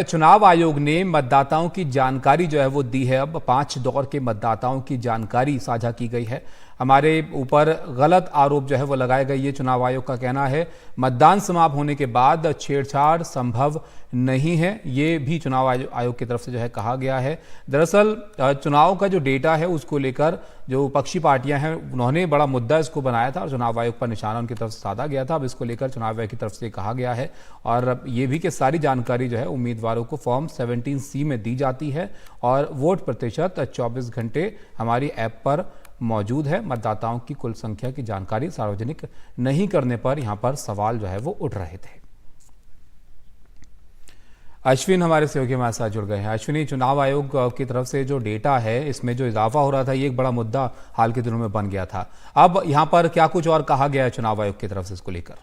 चुनाव आयोग ने मतदाताओं की जानकारी जो है वो दी है। अब 5 दौर के मतदाताओं की जानकारी साझा की गई है। हमारे ऊपर गलत आरोप जो है वो लगाए गए। ये चुनाव आयोग का कहना है मतदान समाप्त होने के बाद छेड़छाड़ संभव नहीं है। ये भी चुनाव आयोग की तरफ से जो है कहा गया है। दरअसल चुनाव का जो डेटा है उसको लेकर जो विपक्षी पार्टियां हैं उन्होंने बड़ा मुद्दा इसको बनाया था और चुनाव आयोग पर निशाना उनकी तरफ से साधा गया था। अब इसको लेकर चुनाव आयोग की तरफ से कहा गया है और ये भी कि सारी जानकारी जो है उम्मीदवारों को फॉर्म 17C में दी जाती है और वोट प्रतिशत 24 घंटे हमारी ऐप पर मौजूद है। मतदाताओं की कुल संख्या की जानकारी सार्वजनिक नहीं करने पर यहां पर सवाल जो है वो उठ रहे थे। अश्विन हमारे सहयोगी हमारे साथ जुड़ गए हैं। अश्विनी, चुनाव आयोग की तरफ से जो डेटा है इसमें जो इजाफा हो रहा था ये एक बड़ा मुद्दा हाल के दिनों में बन गया था। अब यहां पर क्या कुछ और कहा गया है चुनाव आयोग की तरफ से इसको लेकर?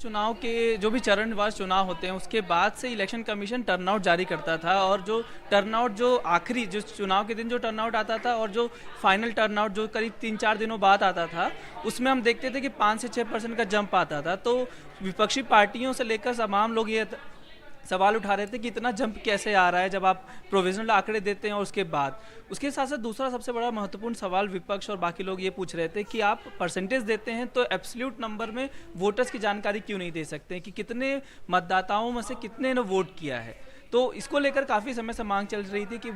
चुनाव के जो भी चरणवार चुनाव होते हैं उसके बाद से इलेक्शन कमीशन टर्नआउट जारी करता था और जो टर्नआउट जो आखिरी जो चुनाव के दिन जो टर्नआउट आता था और जो फाइनल टर्नआउट जो करीब 3-4 दिनों बाद आता था उसमें हम देखते थे कि 5 से 6% का जंप आता था। तो विपक्षी पार्टियों से लेकर तमाम लोग ये सवाल उठा रहे थे कि इतना जंप कैसे आ रहा है जब आप प्रोविजनल आंकड़े देते हैं और उसके बाद उसके साथ साथ दूसरा सबसे बड़ा महत्वपूर्ण सवाल विपक्ष और बाकी लोग ये पूछ रहे थे कि आप परसेंटेज देते हैं तो एब्सोल्यूट नंबर में वोटर्स की जानकारी क्यों नहीं दे सकते कि कितने मतदाताओं में से कितने ने वोट किया है। तो इसको लेकर काफ़ी समय से मांग चल रही थी कि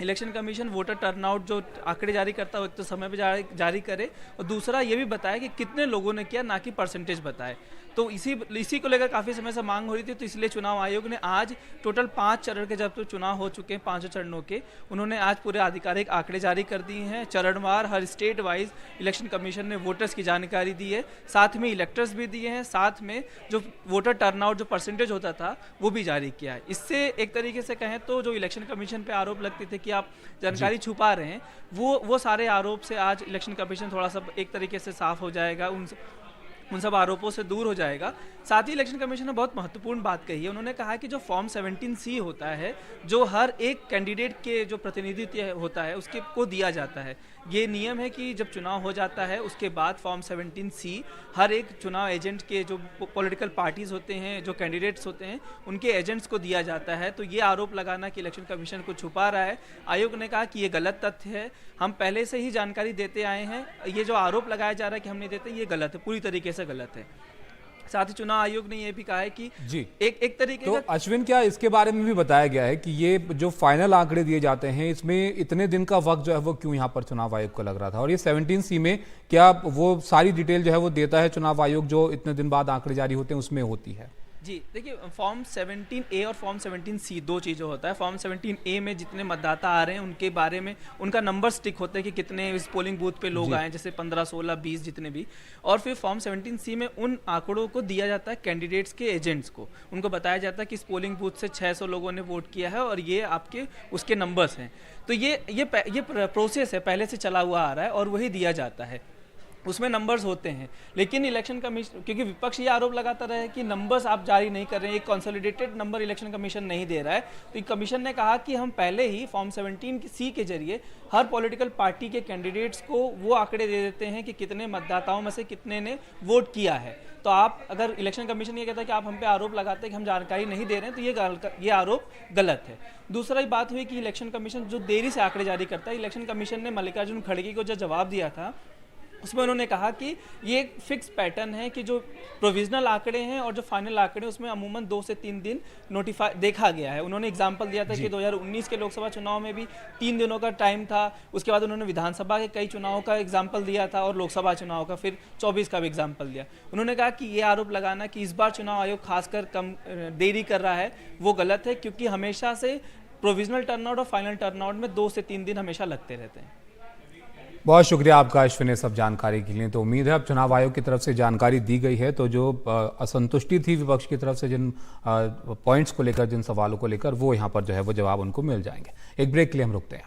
इलेक्शन कमीशन वोटर टर्नआउट जो आंकड़े जारी करता है तो समय पे जारी करे और दूसरा ये भी बताए कि कितने लोगों ने किया, ना कि परसेंटेज बताए। तो इसी को लेकर काफ़ी समय से मांग हो रही थी। तो इसलिए चुनाव आयोग ने आज टोटल 5 चरण के जब तो चुनाव हो चुके हैं 5 चरणों के, उन्होंने आज पूरे आधिकारिक आंकड़े जारी कर दिए हैं। चरणवार हर स्टेट वाइज इलेक्शन कमीशन ने वोटर्स की जानकारी दी है, साथ में इलेक्टर्स भी दिए हैं, साथ में जो वोटर टर्नआउट जो परसेंटेज होता था वो भी जारी किया है। इससे एक तरीके से कहें तो जो इलेक्शन कमीशन पे आरोप लगते थे कि आप जानकारी छुपा रहे हैं वो सारे आरोप से आज इलेक्शन कमीशन थोड़ा सा एक तरीके से साफ हो जाएगा, उन सब आरोपों से दूर हो जाएगा। साथ ही इलेक्शन कमीशन ने बहुत महत्वपूर्ण बात कही है। उन्होंने कहा कि जो फॉर्म 17C होता है जो हर एक कैंडिडेट के जो प्रतिनिधित्व होता है उसके को दिया जाता है। ये नियम है कि जब चुनाव हो जाता है उसके बाद फॉर्म 17C हर एक चुनाव एजेंट के जो पॉलिटिकल पार्टीज होते हैं, जो कैंडिडेट्स होते हैं, उनके एजेंट्स को दिया जाता है। तो ये आरोप लगाना कि इलेक्शन कमीशन को छुपा रहा है, आयोग ने कहा कि ये गलत तथ्य है। हम पहले से ही जानकारी देते आए हैं, ये जो आरोप लगाया जा रहा है कि हम नहीं देते ये गलत है, पूरी तरीके से गलत है। साथ ही चुनाव आयोग ने यह भी कहा है कि जी एक तरीके तो का अश्विन, क्या इसके बारे में भी बताया गया है कि ये जो फाइनल आंकड़े दिए जाते हैं इसमें इतने दिन का वक्त जो है वो क्यों यहाँ पर चुनाव आयोग को लग रहा था? और ये 17C में क्या वो सारी डिटेल जो है वो देता है चुनाव आयोग जो इतने दिन बाद आंकड़े जारी होते हैं उसमें होती है? जी देखिए, फॉर्म 17A और फॉर्म 17C दो चीज़ें होता है। फॉर्म 17A में जितने मतदाता आ रहे हैं उनके बारे में उनका नंबर स्टिक होता है कि कितने इस पोलिंग बूथ पे लोग आए, जैसे 15, 16, 20 जितने भी। और फिर फॉर्म 17C में उन आंकड़ों को दिया जाता है कैंडिडेट्स के एजेंट्स को। उनको बताया जाता है कि इस पोलिंग बूथ से 600 लोगों ने वोट किया है और ये आपके उसके नंबर्स हैं। तो ये प्रोसेस है, पहले से चला हुआ आ रहा है और वही दिया जाता है, उसमें नंबर्स होते हैं। लेकिन इलेक्शन कमीशन, क्योंकि विपक्ष ये आरोप लगाता रहा है कि नंबर्स आप जारी नहीं कर रहे हैं, एक कंसोलिडेटेड नंबर इलेक्शन कमीशन नहीं दे रहा है, तो कमीशन ने कहा कि हम पहले ही फॉर्म 17C के जरिए हर पॉलिटिकल पार्टी के कैंडिडेट्स को वो आंकड़े दे देते हैं कि कितने मतदाताओं में से कितने ने वोट किया है। तो आप अगर इलेक्शन कमीशन ये कहता है कि आप हम पे आरोप लगाते हैं कि हम जानकारी नहीं दे रहे हैं, तो ये आरोप गलत है। दूसरा ही बात हुई कि इलेक्शन कमीशन जो देरी से आंकड़े जारी करता है, इलेक्शन कमीशन ने मल्लिकार्जुन खड़गे को जो जवाब दिया था उसमें उन्होंने कहा कि ये एक फिक्स पैटर्न है कि जो प्रोविजनल आंकड़े हैं और जो फाइनल आंकड़े उसमें अमूमन 2 से 3 दिन नोटिफाई देखा गया है। उन्होंने एग्जांपल दिया था कि 2019 के लोकसभा चुनाव में भी 3 दिनों का टाइम था। उसके बाद उन्होंने विधानसभा के कई चुनावों का एग्जाम्पल दिया था और लोकसभा चुनाव का फिर 24 का भी एग्जाम्पल दिया। उन्होंने कहा कि ये आरोप लगाना कि इस बार चुनाव आयोग खासकर कम देरी कर रहा है वो गलत है, क्योंकि हमेशा से प्रोविजनल टर्नआउट और फाइनल टर्नआउट में 2 से 3 दिन हमेशा लगते रहते हैं। बहुत शुक्रिया आपका अश्विन सब जानकारी के लिए। तो उम्मीद है अब चुनाव आयोग की तरफ से जानकारी दी गई है तो जो असंतुष्टि थी विपक्ष की तरफ से जिन पॉइंट्स को लेकर, जिन सवालों को लेकर, वो यहाँ पर जो है वो जवाब उनको मिल जाएंगे। एक ब्रेक के लिए हम रुकते हैं।